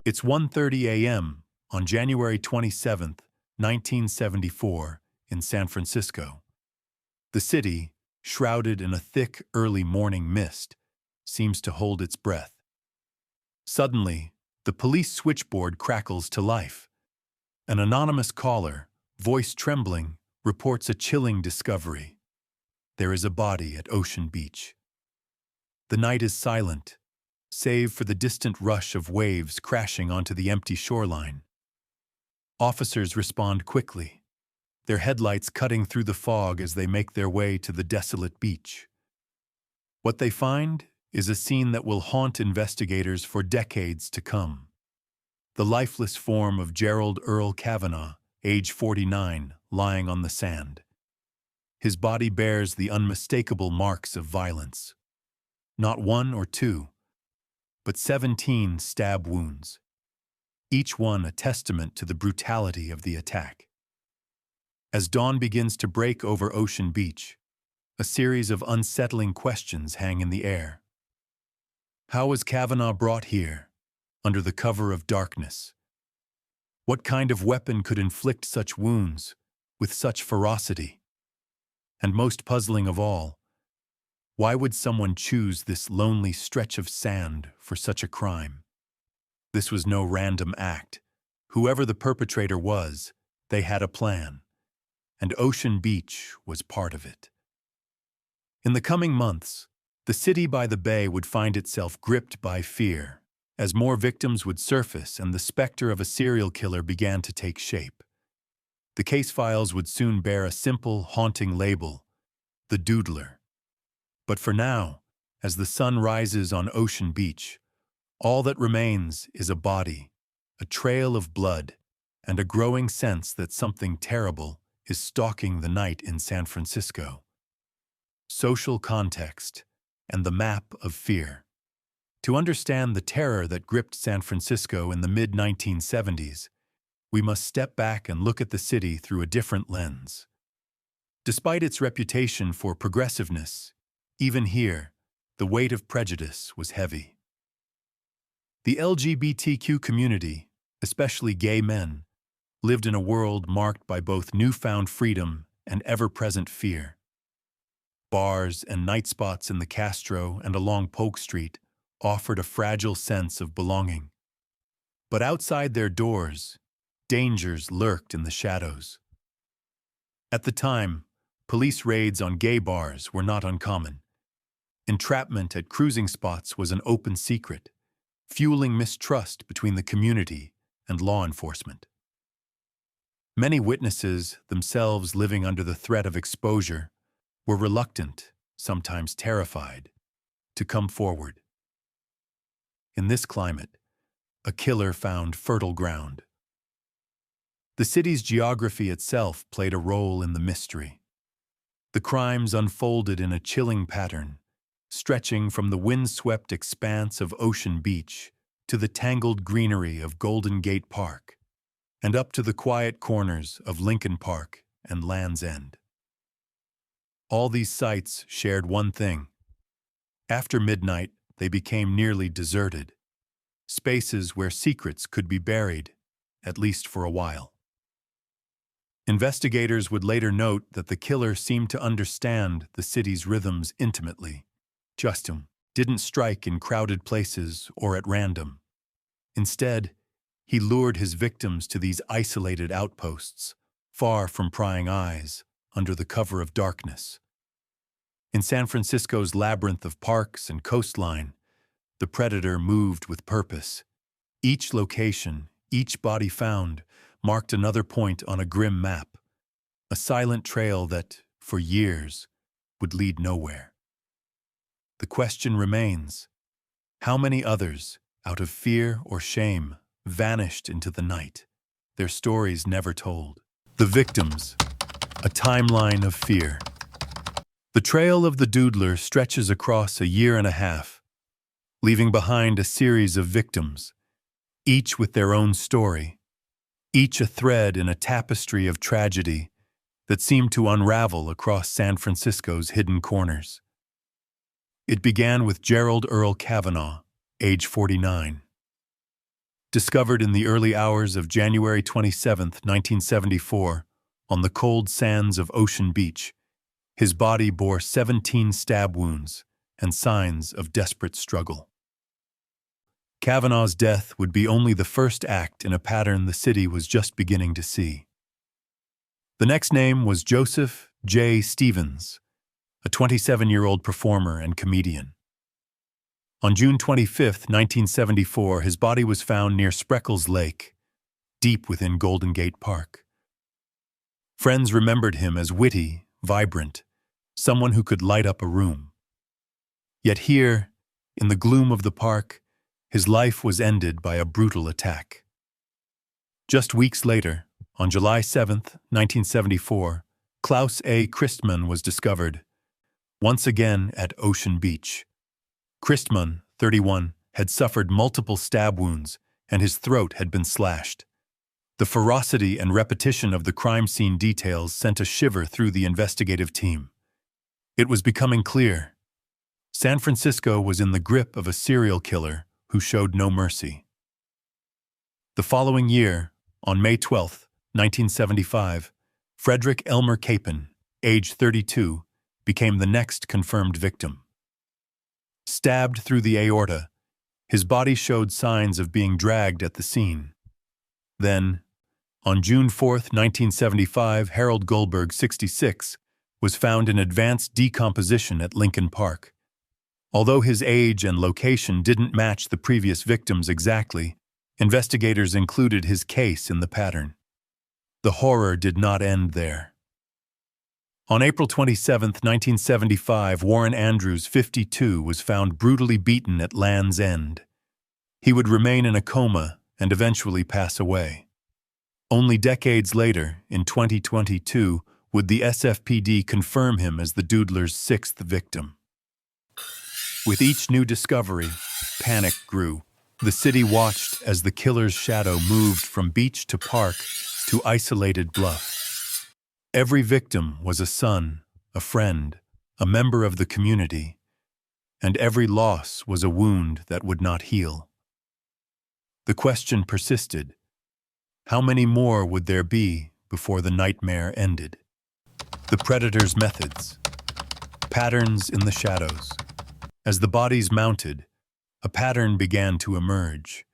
It's 1:30 a.m. on January 27, 1974, in San Francisco. The city, shrouded in a thick early morning mist, seems to hold its breath. Suddenly, the police switchboard crackles to life. An anonymous caller, voice trembling, reports a chilling discovery. There is a body at Ocean Beach. The night is silent, save for the distant rush of waves crashing onto the empty shoreline. Officers respond quickly, their headlights cutting through the fog as they make their way to the desolate beach. What they find is a scene that will haunt investigators for decades to come. The lifeless form of Gerald Earl Kavanaugh, age 49, lying on the sand. His body bears the unmistakable marks of violence. Not one or two, but 17 stab wounds, each one a testament to the brutality of the attack. As dawn begins to break over Ocean Beach, a series of unsettling questions hang in the air. How was Kavanaugh brought here, under the cover of darkness? What kind of weapon could inflict such wounds, with such ferocity? And most puzzling of all, why would someone choose this lonely stretch of sand for such a crime? This was no random act. Whoever the perpetrator was, they had a plan, and Ocean Beach was part of it. In the coming months, the city by the bay would find itself gripped by fear, as more victims would surface and the specter of a serial killer began to take shape. The case files would soon bear a simple, haunting label: the Doodler. But for now, as the sun rises on Ocean Beach, all that remains is a body, a trail of blood, and a growing sense that something terrible is stalking the night in San Francisco. Social context and the map of fear. To understand the terror that gripped San Francisco in the mid-1970s, we must step back and look at the city through a different lens. Despite its reputation for progressiveness, even here, the weight of prejudice was heavy. The LGBTQ community, especially gay men, lived in a world marked by both newfound freedom and ever-present fear. Bars and night spots in the Castro and along Polk Street offered a fragile sense of belonging. But outside their doors, dangers lurked in the shadows. At the time, police raids on gay bars were not uncommon. Entrapment at cruising spots was an open secret, fueling mistrust between the community and law enforcement. Many witnesses, themselves living under the threat of exposure, were reluctant, sometimes terrified, to come forward. In this climate, a killer found fertile ground. The city's geography itself played a role in the mystery. The crimes unfolded in a chilling pattern, stretching from the windswept expanse of Ocean Beach to the tangled greenery of Golden Gate Park, and up to the quiet corners of Lincoln Park and Land's End. All these sites shared one thing. After midnight, they became nearly deserted, spaces where secrets could be buried, at least for a while. Investigators would later note that the killer seemed to understand the city's rhythms intimately. Justin didn't strike in crowded places or at random. Instead, he lured his victims to these isolated outposts, far from prying eyes, under the cover of darkness. In San Francisco's labyrinth of parks and coastline, the predator moved with purpose. Each location, each body found, marked another point on a grim map, a silent trail that, for years, would lead nowhere. The question remains: how many others, out of fear or shame, vanished into the night, their stories never told? The victims, a timeline of fear. The trail of the Doodler stretches across a year and a half, leaving behind a series of victims, each with their own story, each a thread in a tapestry of tragedy that seemed to unravel across San Francisco's hidden corners. It began with Gerald Earl Kavanaugh, age 49. Discovered in the early hours of January 27, 1974, on the cold sands of Ocean Beach, his body bore 17 stab wounds and signs of desperate struggle. Kavanaugh's death would be only the first act in a pattern the city was just beginning to see. The next name was Joseph J. Stevens, a 27-year-old performer and comedian. On June 25, 1974, his body was found near Spreckles Lake, deep within Golden Gate Park. Friends remembered him as witty, vibrant, someone who could light up a room. Yet here, in the gloom of the park, his life was ended by a brutal attack. Just weeks later, on July 7, 1974, Klaus A. Christmann was discovered, once again at Ocean Beach. Christmann, 31, had suffered multiple stab wounds, and his throat had been slashed. The ferocity and repetition of the crime scene details sent a shiver through the investigative team. It was becoming clear. San Francisco was in the grip of a serial killer who showed no mercy. The following year, on May 12, 1975, Frederick Elmer Capon, age 32, became the next confirmed victim. Stabbed through the aorta, his body showed signs of being dragged at the scene. Then, on June 4, 1975, Harold Goldberg, 66, was found in advanced decomposition at Lincoln Park. Although his age and location didn't match the previous victims exactly, investigators included his case in the pattern. The horror did not end there. On April 27, 1975, Warren Andrews, 52, was found brutally beaten at Land's End. He would remain in a coma and eventually pass away. Only decades later, in 2022, would the SFPD confirm him as the Doodler's sixth victim. With each new discovery, panic grew. The city watched as the killer's shadow moved from beach to park to isolated bluff. Every victim was a son, a friend, a member of the community, and every loss was a wound that would not heal. The question persisted: how many more would there be before the nightmare ended? The predator's methods. Patterns in the shadows. As the bodies mounted, a pattern began to emerge,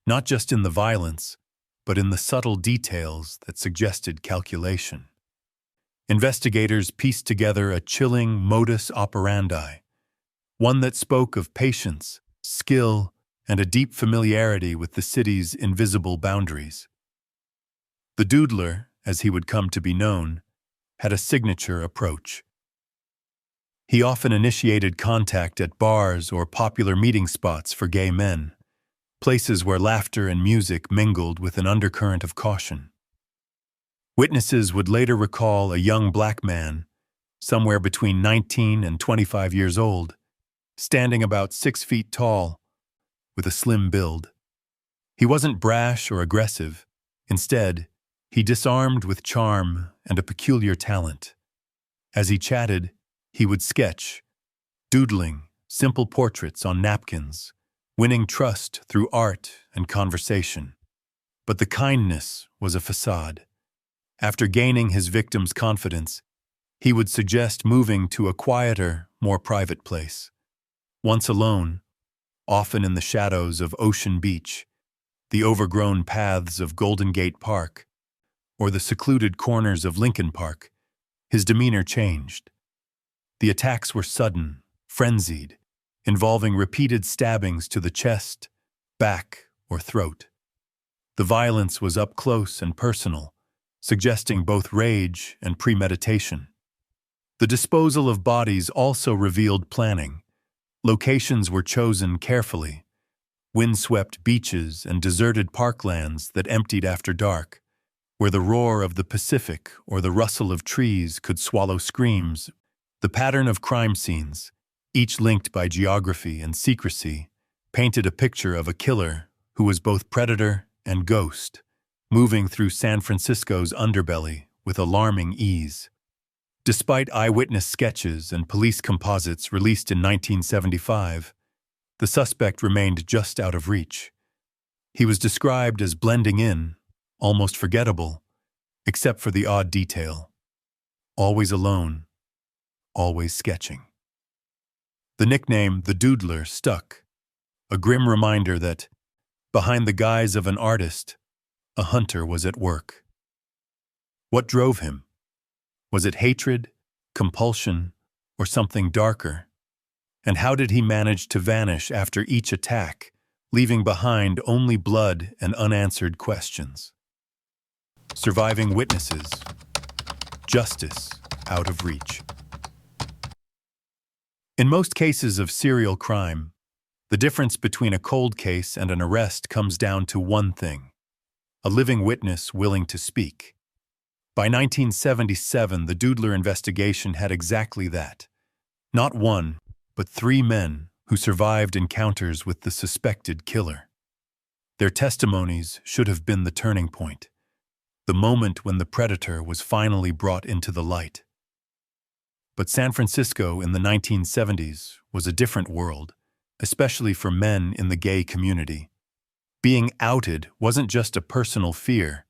not just in the violence, but in the subtle details that suggested calculation. Investigators pieced together a chilling modus operandi, one that spoke of patience, skill, and a deep familiarity with the city's invisible boundaries. The Doodler, as he would come to be known, had a signature approach. He often initiated contact at bars or popular meeting spots for gay men, places where laughter and music mingled with an undercurrent of caution. Witnesses would later recall a young black man, somewhere between 19 and 25 years old, standing about 6 feet tall, with a slim build. He wasn't brash or aggressive. Instead, he disarmed with charm and a peculiar talent. As he chatted, he would sketch, doodling simple portraits on napkins, winning trust through art and conversation. But the kindness was a facade. After gaining his victim's confidence, he would suggest moving to a quieter, more private place. Once alone, often in the shadows of Ocean Beach, the overgrown paths of Golden Gate Park, or the secluded corners of Lincoln Park, his demeanor changed. The attacks were sudden, frenzied, involving repeated stabbings to the chest, back, or throat. The violence was up close and personal, suggesting both rage and premeditation. The disposal of bodies also revealed planning. Locations were chosen carefully: windswept beaches and deserted parklands that emptied after dark, where the roar of the Pacific or the rustle of trees could swallow screams. The pattern of crime scenes, each linked by geography and secrecy, painted a picture of a killer who was both predator and ghost, moving through San Francisco's underbelly with alarming ease. Despite eyewitness sketches and police composites released in 1975, the suspect remained just out of reach. He was described as blending in, almost forgettable, except for the odd detail. Always alone, always sketching. The nickname, the Doodler, stuck, a grim reminder that, behind the guise of an artist, a hunter was at work. What drove him? Was it hatred, compulsion, or something darker? And how did he manage to vanish after each attack, leaving behind only blood and unanswered questions? Surviving witnesses. Justice out of reach. In most cases of serial crime, the difference between a cold case and an arrest comes down to one thing: a living witness willing to speak. By 1977, the Doodler investigation had exactly that. Not one, but 3 men who survived encounters with the suspected killer. Their testimonies should have been the turning point, the moment when the predator was finally brought into the light. But San Francisco in the 1970s was a different world, especially for men in the gay community. Being outed wasn't just a personal fear.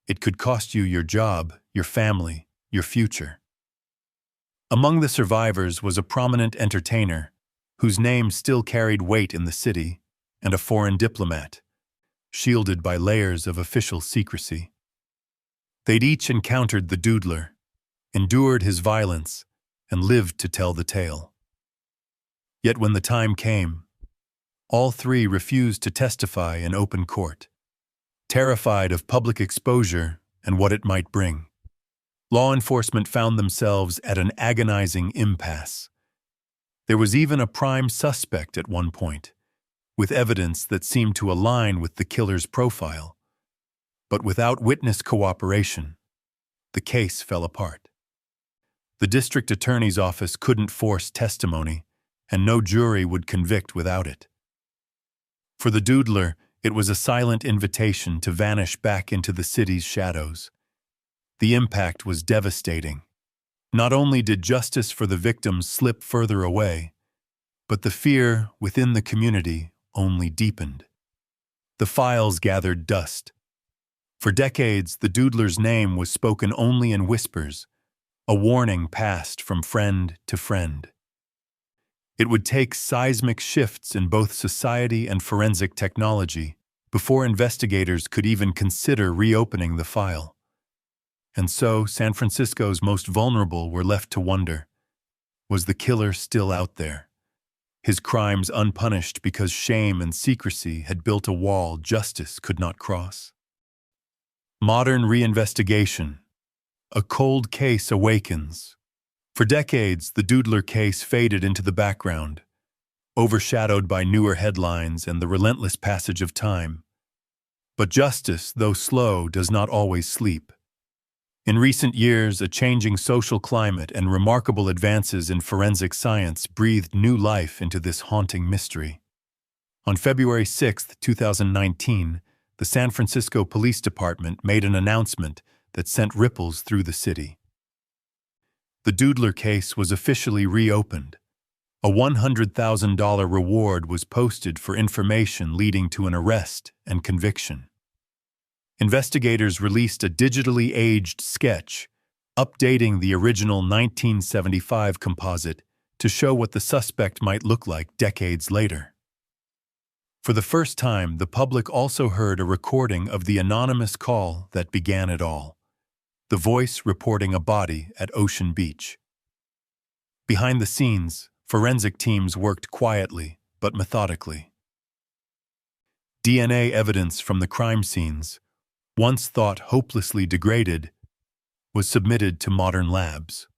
It could cost you your job, your family, your future. Among the survivors was a prominent entertainer, whose name still carried weight in the city, and a foreign diplomat, shielded by layers of official secrecy. They'd each encountered the Doodler, endured his violence, and lived to tell the tale. Yet when the time came, all 3 refused to testify in open court, terrified of public exposure and what it might bring. Law enforcement found themselves at an agonizing impasse. There was even a prime suspect at one point, with evidence that seemed to align with the killer's profile. But without witness cooperation, the case fell apart. The district attorney's office couldn't force testimony, and no jury would convict without it. For the Doodler, it was a silent invitation to vanish back into the city's shadows. The impact was devastating. Not only did justice for the victims slip further away, but the fear within the community only deepened. The files gathered dust. For decades, the Doodler's name was spoken only in whispers, a warning passed from friend to friend. It would take seismic shifts in both society and forensic technology before investigators could even consider reopening the file. And so, San Francisco's most vulnerable were left to wonder, was the killer still out there? His crimes unpunished because shame and secrecy had built a wall justice could not cross. Modern reinvestigation. A cold case awakens. For decades, the Doodler case faded into the background, overshadowed by newer headlines and the relentless passage of time. But justice, though slow, does not always sleep. In recent years, a changing social climate and remarkable advances in forensic science breathed new life into this haunting mystery. On February 6, 2019, the San Francisco Police Department made an announcement that sent ripples through the city. The Doodler case was officially reopened. A $100,000 reward was posted for information leading to an arrest and conviction. Investigators released a digitally aged sketch, updating the original 1975 composite to show what the suspect might look like decades later. For the first time, the public also heard a recording of the anonymous call that began it all, the voice reporting a body at Ocean Beach. Behind the scenes, forensic teams worked quietly but methodically. DNA evidence from the crime scenes, once thought hopelessly degraded, was submitted to modern labs.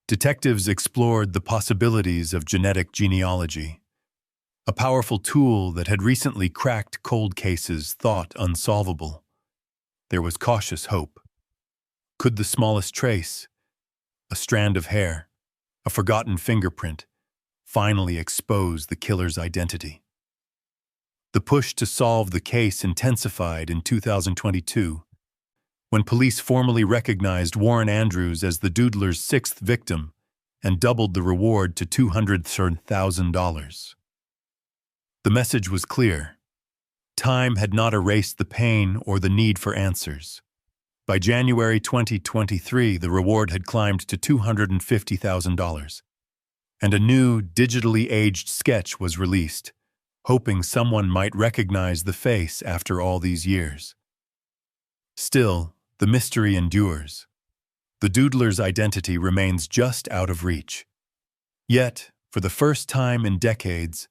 Detectives explored the possibilities of genetic genealogy, a powerful tool that had recently cracked cold cases thought unsolvable. There was cautious hope. Could the smallest trace, a strand of hair, a forgotten fingerprint, finally expose the killer's identity? The push to solve the case intensified in 2022, when police formally recognized Warren Andrews as the Doodler's 6th victim and doubled the reward to $200,000. The message was clear. time had not erased the pain or the need for answers. By January 2023, the reward had climbed to $250,000, and a new, digitally aged sketch was released, hoping someone might recognize the face after all these years. Still, the mystery endures. The Doodler's identity remains just out of reach. Yet, for the first time in decades,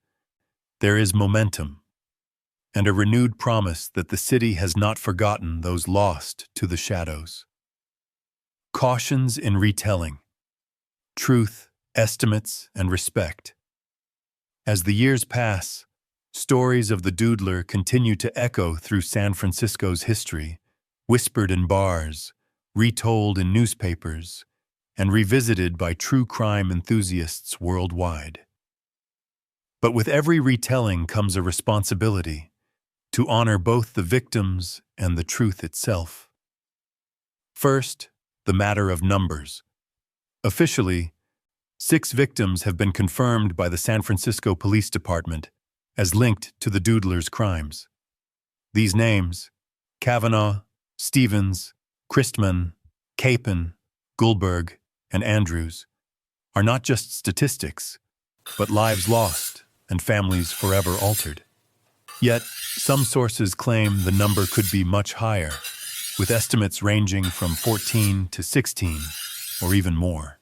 there is momentum, and a renewed promise that the city has not forgotten those lost to the shadows. Cautions in retelling: truth, estimates, and respect. As the years pass, stories of the Doodler continue to echo through San Francisco's history, whispered in bars, retold in newspapers, and revisited by true crime enthusiasts worldwide. But with every retelling comes a responsibility to honor both the victims and the truth itself. First, the matter of numbers. Officially, 6 victims have been confirmed by the San Francisco Police Department as linked to the Doodler's crimes. These names, Kavanaugh, Stevens, Christman, Capon, Goldberg, and Andrews, are not just statistics, but lives lost and families forever altered. Yet, some sources claim the number could be much higher, with estimates ranging from 14 to 16, or even more.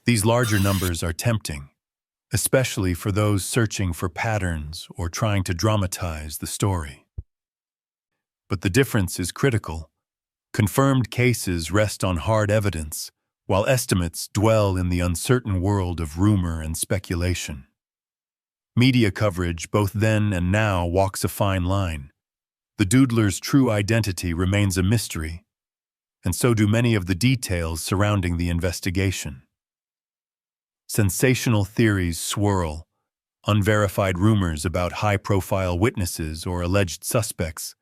These larger numbers are tempting, especially for those searching for patterns or trying to dramatize the story. But the difference is critical. Confirmed cases rest on hard evidence, while estimates dwell in the uncertain world of rumor and speculation. Media coverage, both then and now, walks a fine line. The Doodler's true identity remains a mystery, and so do many of the details surrounding the investigation. Sensational theories swirl, unverified rumors about high-profile witnesses or alleged suspects,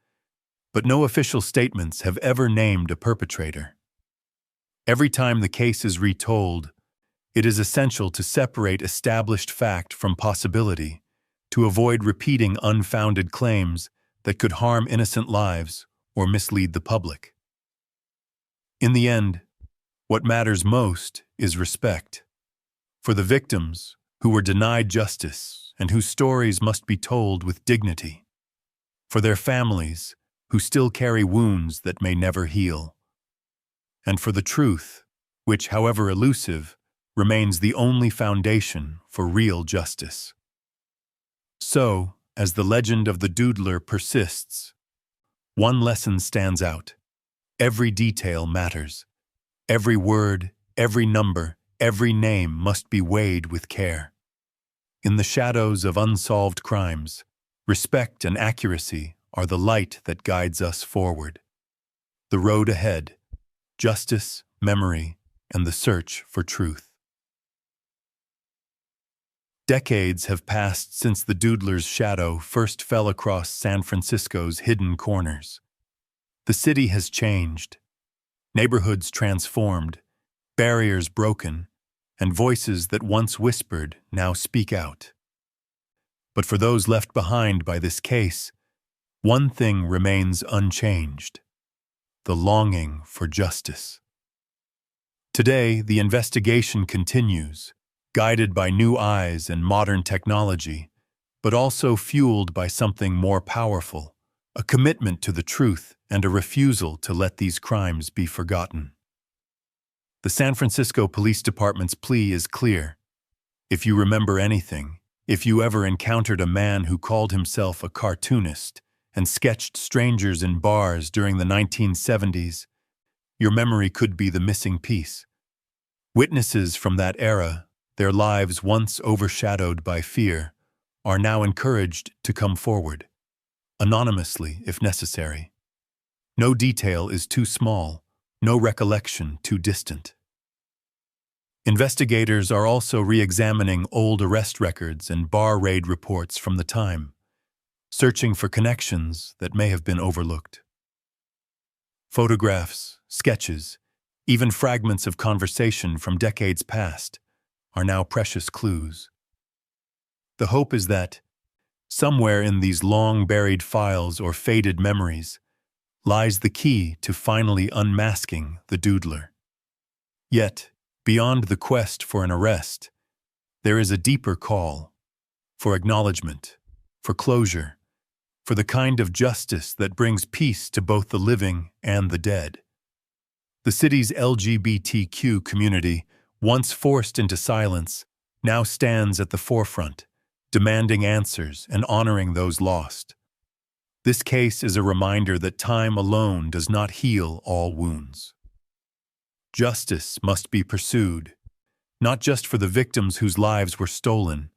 but no official statements have ever named a perpetrator. Every time the case is retold, it is essential to separate established fact from possibility, to avoid repeating unfounded claims that could harm innocent lives or mislead the public. In the end, what matters most is respect. For the victims who were denied justice and whose stories must be told with dignity. For their families who still carry wounds that may never heal. And for the truth, which, however elusive, remains the only foundation for real justice. So, as the legend of the Doodler persists, one lesson stands out. Every detail matters. Every word, every number, every name must be weighed with care. In the shadows of unsolved crimes, respect and accuracy are the light that guides us forward. The road ahead, justice, memory, and the search for truth. Decades have passed since the Doodler's shadow first fell across San Francisco's hidden corners. The city has changed, neighborhoods transformed, barriers broken, and voices that once whispered now speak out. But for those left behind by this case, one thing remains unchanged: the longing for justice. Today, the investigation continues, guided by new eyes and modern technology, but also fueled by something more powerful, a commitment to the truth and a refusal to let these crimes be forgotten. The San Francisco Police Department's plea is clear. If you remember anything, if you ever encountered a man who called himself a cartoonist and sketched strangers in bars during the 1970s, your memory could be the missing piece. Witnesses from that era, their lives once overshadowed by fear, are now encouraged to come forward, anonymously if necessary. No detail is too small, no recollection too distant. Investigators are also re-examining old arrest records and bar raid reports from the time, searching for connections that may have been overlooked. Photographs, sketches, even fragments of conversation from decades past are now precious clues. The hope is that, Somewhere in these long-buried files or faded memories lies the key to finally unmasking the Doodler. Yet, beyond the quest for an arrest, there is a deeper call for acknowledgement, for closure, for the kind of justice that brings peace to both the living and the dead. The city's LGBTQ community, once forced into silence, now stands at the forefront, demanding answers and honoring those lost. This case is a reminder that time alone does not heal all wounds. Justice must be pursued, not just for the victims whose lives were stolen,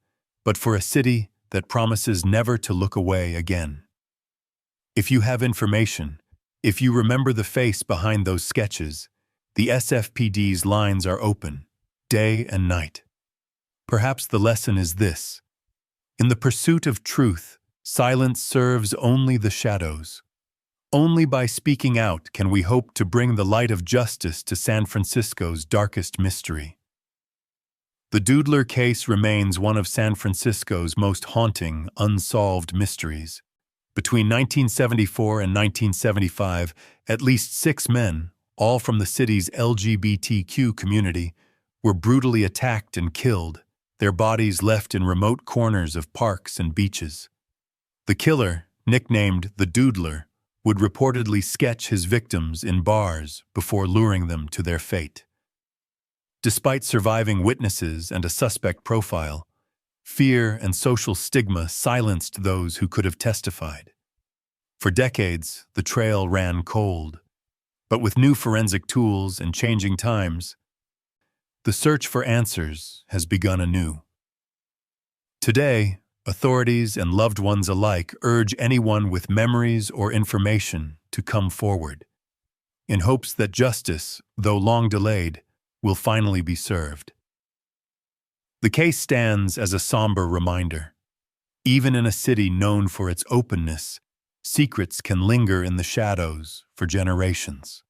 but for a city that promises never to look away again. If you have information, if you remember the face behind those sketches, the SFPD's lines are open, day and night. Perhaps the lesson is this: in the pursuit of truth, silence serves only the shadows. Only by speaking out can we hope to bring the light of justice to San Francisco's darkest mystery. The Doodler case remains one of San Francisco's most haunting, unsolved mysteries. Between 1974 and 1975, at least 6 men, all from the city's LGBTQ community, were brutally attacked and killed, their bodies left in remote corners of parks and beaches. The killer, nicknamed the Doodler, would reportedly sketch his victims in bars before luring them to their fate. Despite surviving witnesses and a suspect profile, fear and social stigma silenced those who could have testified. For decades, the trail ran cold. But with new forensic tools and changing times, the search for answers has begun anew. Today, authorities and loved ones alike urge anyone with memories or information to come forward, in hopes that justice, though long delayed, will finally be served. The case stands as a somber reminder. Even in a city known for its openness, secrets can linger in the shadows for generations.